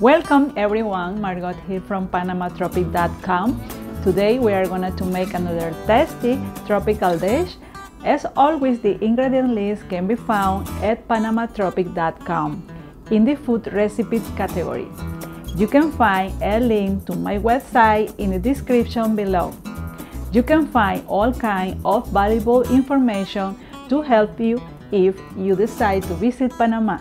Welcome everyone, Margot here from PanamaTropic.com. Today we are going to make another tasty tropical dish. As always, the ingredient list can be found at PanamaTropic.com in the food recipes category. You can find a link to my website in the description below. You can find all kinds of valuable information to help you if you decide to visit Panama.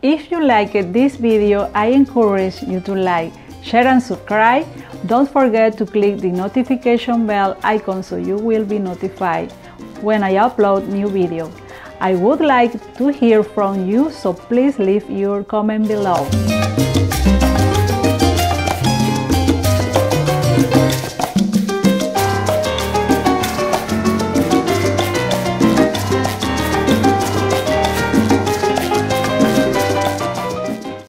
If you liked this video, I encourage you to like, share and subscribe. Don't forget to click the notification bell icon so you will be notified when I upload new videos. I would like to hear from you, so please leave your comment below.